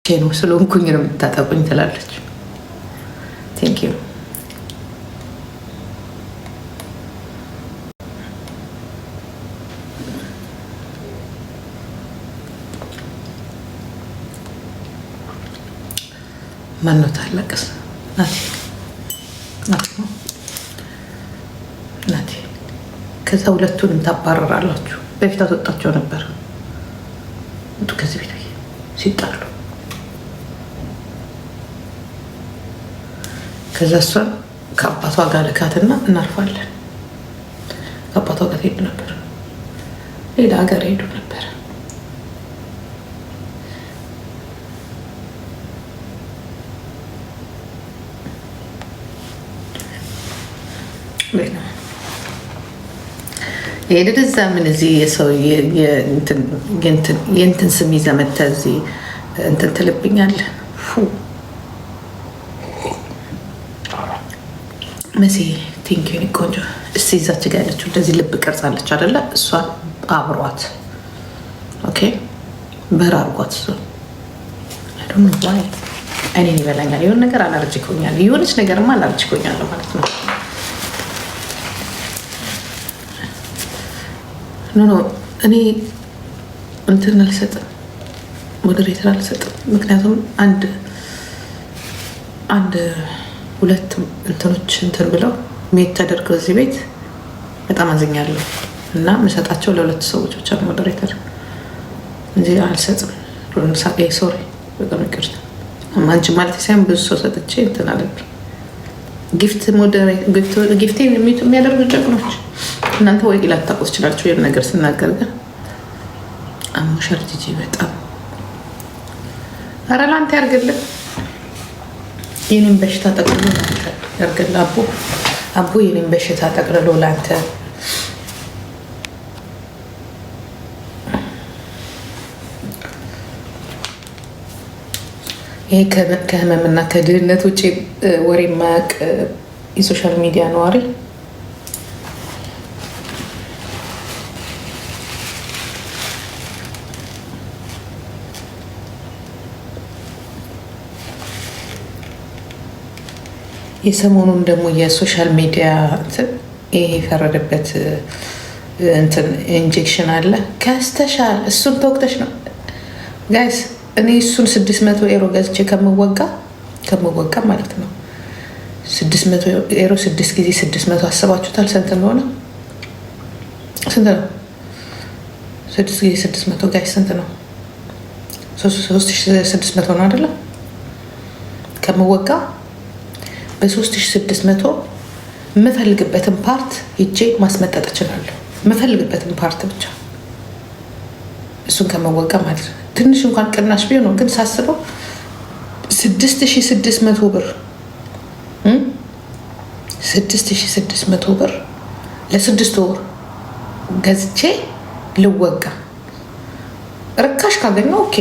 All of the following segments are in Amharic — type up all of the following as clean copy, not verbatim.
ነው ስለሆንኩኝ ነው የምታጠቁኝ ትላለች። ቴንክ ዩ ማነው ታለቅስ? ናቲ ከዛ ሁለቱንም ታባረራላችሁ። በፊት አስወጣቸው ነበር ከዚህ ቤት ሲጣሉ። ከዛ እሷን ከአባቷ ጋር ልካትና እናርፋለን። ከአባቷ ጋር ሄዱ ነበር፣ ሌላ ሀገር ሄዱ ነበር። ሄደት እዛ ምን እዚህ የሰው የእንትን ስም ይዘህ መተህ እዚህ እንትን ትልብኛለህ። መሲ ቲንኪ ቆንጆ። እስቲ እዛች ጋ ያለችው እንደዚህ ልብ ቀርጻለች አይደለ? እሷን አብሯት። ኦኬ በር አርጓት። እሱ ዋይ እኔን ይበላኛል። የሆነ ነገር አላርጅኮኛል። የሆነች ነገርማ አላርጅኮኛለሁ ማለት ነው። ኖ እኔ እንትን አልሰጥም፣ ሞዴሬተር አልሰጥም። ምክንያቱም አንድ ሁለት እንትኖች እንትን ብለው ሜት ተደርገው እዚህ ቤት በጣም አዝኛለሁ እና የምሰጣቸው ለሁለት ሰዎች ብቻ ነው ሞዴሬተር እንጂ አልሰጥም። ሶሪ በጣም ይቅርታ። አንቺ ማለት ሳይሆን ብዙ ሰው ሰጥቼ እንትን አለብኝ። ጊፍቴ የሚያደርጉ ጀግኖች እናንተ ወይ ላታውቁ ትችላችሁ። ይሄን ነገር ስናገር ግን አሞሻል ጂጂ በጣም ኧረ ላንተ ያርግልህ። የኔን በሽታ ጠቅልሎ ላንተ ያርግልህ። አቦ የኔን በሽታ ጠቅልሎ ላንተ። ይሄ ከህመምና ከድህነት ውጭ ወሬ የማያውቅ የሶሻል ሚዲያ ነዋሪ የሰሞኑን ደግሞ የሶሻል ሚዲያ ይሄ የፈረደበት እንትን ኢንጀክሽን አለ። ከስተሻል እሱን ተወቅተሽ ነው ጋይስ። እኔ እሱን 600 ዩሮ ገዝቼ ከምወጋ ማለት ነው 600 ዩሮ 6 ጊዜ 600 አስባችሁታል? ስንት እንደሆነ? ስንት ነው? 6 ጊዜ 600 ጋይስ ስንት ነው? 3600 ነው አይደለም? ከምወጋ በ3600 የምፈልግበትን ፓርት ሂጄ ማስመጠጥ እችላለሁ። የምፈልግበትን ፓርት ብቻ እሱን ከመወጋ ማለት ነው። ትንሽ እንኳን ቅናሽ ቢሆን ነው፣ ግን ሳስበው 6600 ብር 6600 ብር ለ6 ወር ገዝቼ ልወጋ። ርካሽ ካገኘው ኦኬ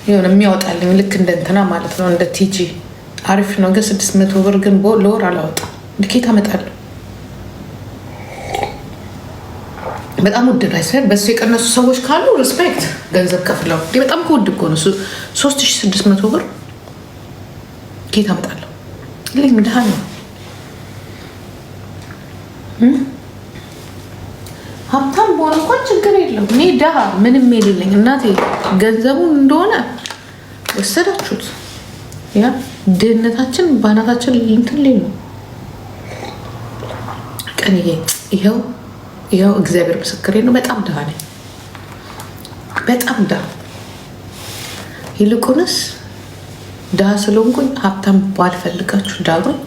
የሆነ የሚያወጣልኝ ልክ እንደ እንትና ማለት ነው፣ እንደ ቲጂ አሪፍ ነው። ግን 600 ብር ግን ለወር አላወጣም። ልኬት አመጣለሁ። በጣም ውድ ላይ ሳይሆን በሱ የቀነሱ ሰዎች ካሉ ሪስፔክት ገንዘብ ከፍለው በጣም ከውድ እኮ ነው። 3600 ብር ልኬት አመጣለሁ። ልኝ ድሃ ነው። ሀብታም በሆነ እንኳን ችግር የለው። እኔ ድሃ ምንም የሌለኝ እናቴ ገንዘቡን እንደሆነ ወሰዳችሁት። ያ ድህነታችን ባናታችን እንትን ላይ ነው። ቀንዬ ይኸው እግዚአብሔር ምስክሬ ነው። በጣም ድሃ ነኝ፣ በጣም ድሃ። ይልቁንስ ድሃ ስለሆንኩኝ ሀብታም ባልፈልጋችሁ ዳሩኝ፣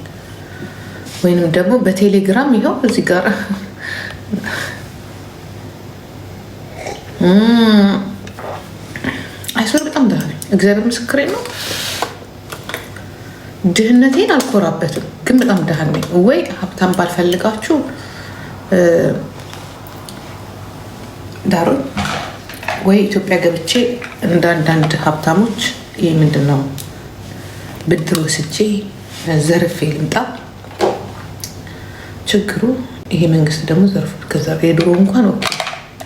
ወይንም ደግሞ በቴሌግራም ይኸው እዚህ ጋር አይሶር በጣም ድሃ ነኝ። እግዚአብሔር ምስክሬ ነው። ድህነቴን አልኮራበትም፣ ግን በጣም ድሃ ነኝ። ወይ ሀብታም ባልፈልጋችሁ ዳሩኝ፣ ወይ ኢትዮጵያ ገብቼ እንደ አንዳንድ ሀብታሞች ይህ ምንድን ነው ብድር ወስጄ ዘርፌ ልምጣ። ችግሩ ይሄ መንግስት ደግሞ ዘርፉ ከዛ የድሮ እንኳን ኦኬ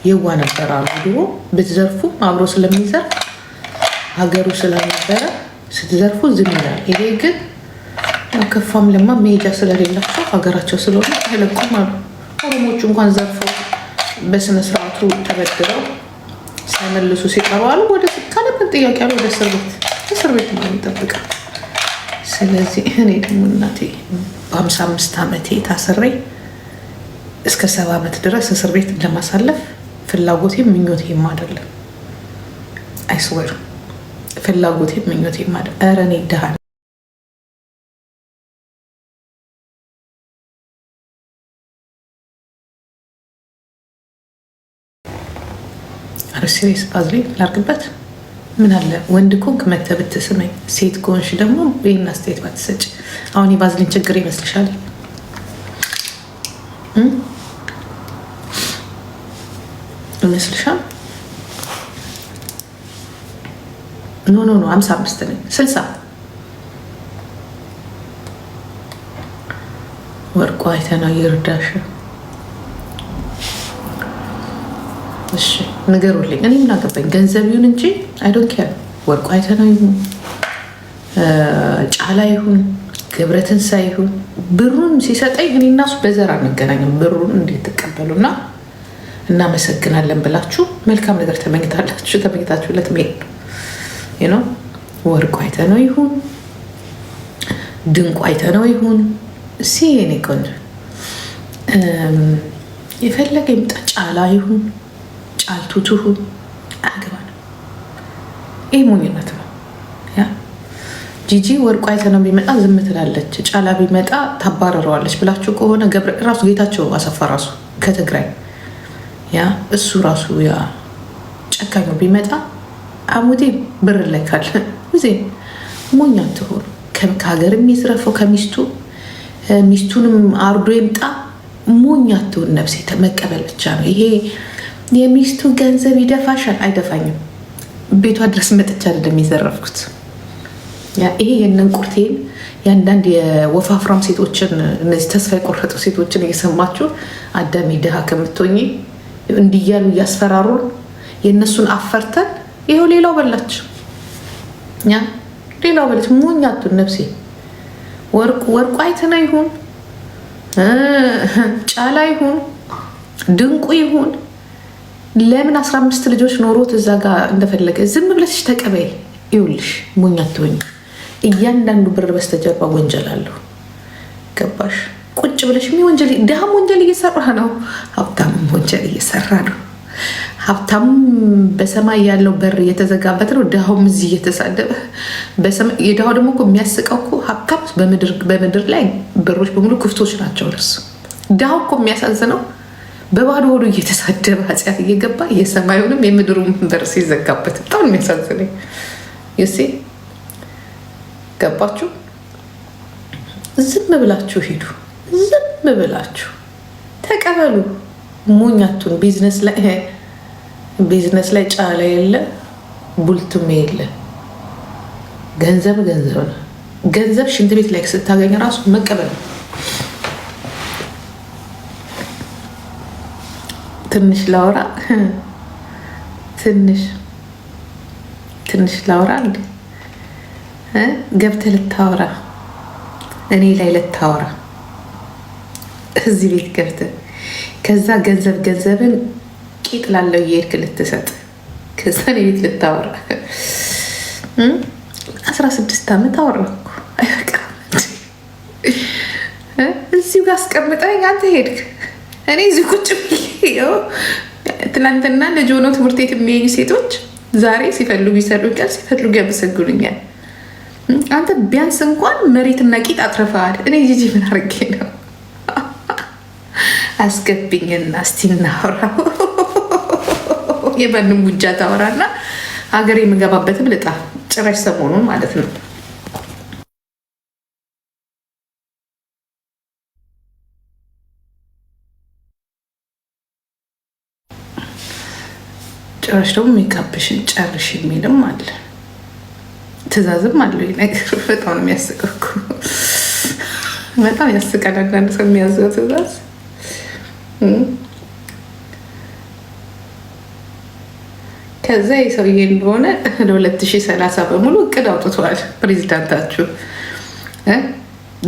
የዋ ነበር አሉ። ድሮ ብትዘርፉ አብሮ ስለሚዘርፍ ሀገሩ ስለነበረ ስትዘርፉ ዝም ይላል። ይሄ ግን ከፋም ለማ መሄጃ ስለሌላቸው ሀገራቸው ስለሆነ አይለቁም አሉ። ኦሮሞቹ እንኳን ዘርፈው በስነስርዓቱ ተበድረው ሳይመልሱ ሲቀሩ አሉ ወደ ካለበት ጥያቄ አሉ ወደ እስር ቤት ነው የሚጠብቀው። ስለዚህ እኔ ደግሞ እናቴ በ55 ዓመቴ ታስሬ እስከ 70 ዓመት ድረስ እስር ቤት ለማሳለፍ ፍላጎቴም ምኞቴም አይደለም። አይስወር ፍላጎቴም ምኞቴም አይደለም። ኧረ እኔ ድሃ ሲሪየስ አዝሬ ላርግበት። ምን አለ ወንድ ኮንክ መተህ ብትስመኝ፣ ሴት ከሆንሽ ደግሞ ይህን አስተያየት ባትሰጭ። አሁን የቫዝሊን ችግር ይመስልሻል? ይመስልሻል? ኖ 55 ነኝ 60 ወርቁ አይተና ይርዳሽ። እሺ ንገሩልኝ። እኔ ምን አገባኝ? ገንዘብ ይሁን እንጂ አይ ዶንት ኬር። ወርቁ አይተና ይሁን ጫላ ይሁን ገብረትንሳኤ ይሁን ብሩን ሲሰጠኝ እኔ እና እሱ በዘር አንገናኝም። ብሩን እንዴት ትቀበሉና እናመሰግናለን ብላችሁ መልካም ነገር ተመኝታችሁለት መሄድ ነው። ወርቁ አይተነው ይሁን ድንቁ አይተነው ይሁን እኔ ቆንጆ የፈለገ ይምጣ፣ ጫላ ይሁን ጫልቱ ትሁን አገባ ነው። ይህ ሞኝነት ነው። ጂጂ ወርቁ አይተነው ቢመጣ ዝም ትላለች፣ ጫላ ቢመጣ ታባረረዋለች ብላችሁ ከሆነ ራሱ ጌታቸው አሰፋ ራሱ ከትግራይ እሱ ራሱ ጨካኙ ቢመጣ አሙዴ ብር ላይ ካለ ጊዜ ሞኛ ትሆኑ። ከሀገር የሚዝረፈው ሚስቱንም አርዶ ይምጣ ሞኛ ትሆን። ነፍሴ መቀበል ብቻ ነው። ይሄ የሚስቱ ገንዘብ ይደፋሻል። አይደፋኝም። ቤቷ ድረስ መጥቻ አይደለም የዘረፍኩት። ይሄ የእነንቁርቴን የአንዳንድ የወፋፍራም ሴቶችን እነዚህ ተስፋ የቆረጡ ሴቶችን እየሰማችሁ አዳሚ ድሃ ከምትሆኝ እንዲያሉ እያስፈራሩን የእነሱን አፈርተን ይኸው ሌላው በላች ሞኛቱን ነፍሴ። ወርቁ አይተና ይሁን ጫላ ይሁን ድንቁ ይሁን ለምን 15 ልጆች ኖሮት እዛ ጋር እንደፈለገ ዝም ብለሽ ተቀበይ። ይውልሽ ሞኛቱኝ እያንዳንዱ ብር በስተጀርባ ወንጀል አለው። ገባሽ? ቁጭ ብለሽ ድሃም ወንጀል እየሰራ ነው፣ ሀብታምም ወንጀል እየሰራ ነው። ሀብታም በሰማይ ያለው በር እየተዘጋበት ነው፣ ድሃውም እዚህ እየተሳደበ። የድሃው ደግሞ የሚያስቀው እኮ ሀብታም በምድር ላይ በሮች በሙሉ ክፍቶች ናቸው ለሱ። ድሃው እኮ የሚያሳዝነው በባዶ ሆዱ እየተሳደበ ኃጢአት እየገባ የሰማዩንም የምድሩን በር ሲዘጋበት በጣም የሚያሳዝነኝ ይሴ። ገባችሁ? ዝም ብላችሁ ሂዱ፣ ዝም ብላችሁ ተቀበሉ። ሞኛቱን ቢዝነስ ላይ ጫላ የለ ቡልቱም የለ። ገንዘብ ነው። ገንዘብ ሽንት ቤት ላይ ስታገኝ ራሱ መቀበል ነው። ትንሽ ላውራ እንዴ ገብተህ ልታወራ እኔ ላይ ልታወራ እዚህ ቤት ገብተህ ከዛ ገንዘብን ቂጥ ላለው እየሄድክ ልትሰጥ ከዛ እኔ ቤት ልታወራ 16 ዓመት አወራኩ። አይበቃም? እዚሁ ጋር አስቀምጠኝ አንተ ሄድክ። እኔ እዚሁ ቁጭ ትናንትና ልጅ ሆነው ትምህርት ቤት የሚሄዱ ሴቶች ዛሬ ሲፈልጉ ይሰሩኛል፣ ሲፈልጉ ያመሰግኑኛል። አንተ ቢያንስ እንኳን መሬትና ቂጥ አትረፈዋል። እኔ ጂጂ ምን አድርጌ ነው? አስገብኝና እስቲ እናውራ። የማንም ጉጃ ታወራና ሀገር የምገባበትም ልጣ ጭራሽ ሰሞኑን ማለት ነው። ጭራሽ ደግሞ ሜካፕሽን ጨርሽ የሚልም አለ፣ ትእዛዝም አለው። ነገር በጣም ነው የሚያስቀው። በጣም ያስቃል። አንዳንድ ሰው የሚያዘው ትእዛዝ ከዛ የሰውዬ እንደሆነ ለ2030 በሙሉ እቅድ አውጥተዋል ፕሬዚዳንታችሁ።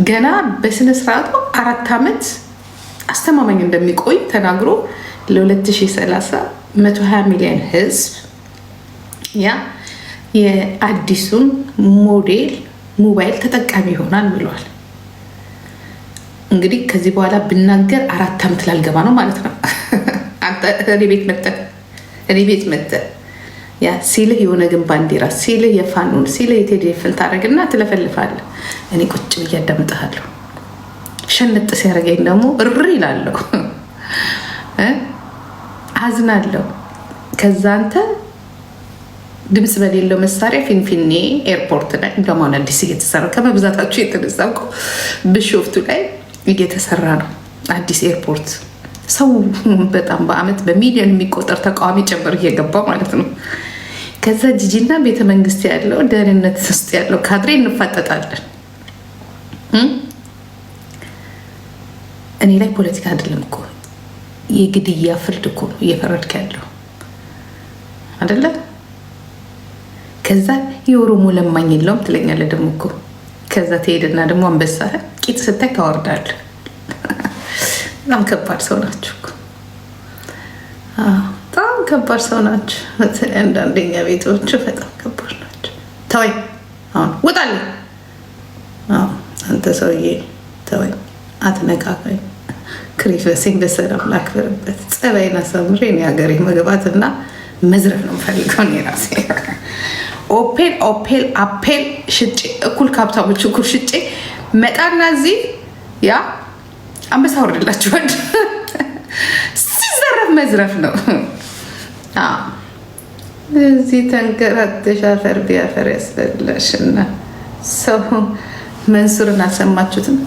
ገና በስነስርዓቱ 4 ዓመት አስተማማኝ እንደሚቆይ ተናግሮ ለ2030 120 ሚሊዮን ህዝብ ያ የአዲሱን ሞዴል ሞባይል ተጠቃሚ ይሆናል ብለዋል። እንግዲህ ከዚህ በኋላ ብናገር 4 ዓመት ላልገባ ነው ማለት ነው። እኔ ቤት መጥተህ ያ ሲልህ የሆነ ግን ባንዲራ ሲልህ የፋኑን ሲልህ የቴሌፍን ታደርግና ትለፈልፋለህ። እኔ ቁጭ ብዬ አዳምጥሃለሁ። ሸንጥ ሲያደርገኝ ደግሞ እሪ ይላለሁ፣ አዝናለሁ። ከዛ አንተ ድምፅ በሌለው መሳሪያ ፊንፊኔ ኤርፖርት ላይ እንደማን አዲስ እየተሰራ ከመብዛታችሁ የተነሳ እኮ ቢሾፍቱ ላይ እየተሰራ ነው አዲስ ኤርፖርት። ሰው በጣም በአመት በሚሊዮን የሚቆጠር ተቃዋሚ ጭምር እየገባ ማለት ነው። ከዛ ጂጂና ቤተመንግስት ያለው ደህንነት ውስጥ ያለው ካድሬ እንፋጠጣለን። እኔ ላይ ፖለቲካ አይደለም እኮ የግድያ ፍርድ እኮ ነው እየፈረድክ ያለው አይደለም። ከዛ የኦሮሞ ለማኝ የለውም ትለኛለህ ደግሞ እኮ። ከዛ ትሄድና ደግሞ አንበሳ ቂጥ ስታይ ታወርዳለህ። በጣም ከባድ ሰው ናቸው እኮ። በጣም ከባድ ሰው ናቸው። አንዳንደኛ ቤቶቹ በጣም ከባድ ናቸው። ተወኝ አሁን ውጣልኝ። አንተ ሰውዬ ተወኝ፣ አትነካካኝ። ክሪስመሴን በሰላም ላክብርበት። ጸባይን አሳምሬ እኔ ሀገሬ መግባትና መዝረፍ ነው የምፈልገው እኔ ራሴ። አፔል ሽጬ እኩል ከሀብታሞች እኩል ሽጬ መጣና እዚህ ያ አንበሳ ወርድላችኋል። ሲዘረፍ መዝረፍ ነው። እዚህ ተንከራተሽ አፈር ቢያፈር ያስበላሽና ሰው መንሱርን አልሰማችሁትም?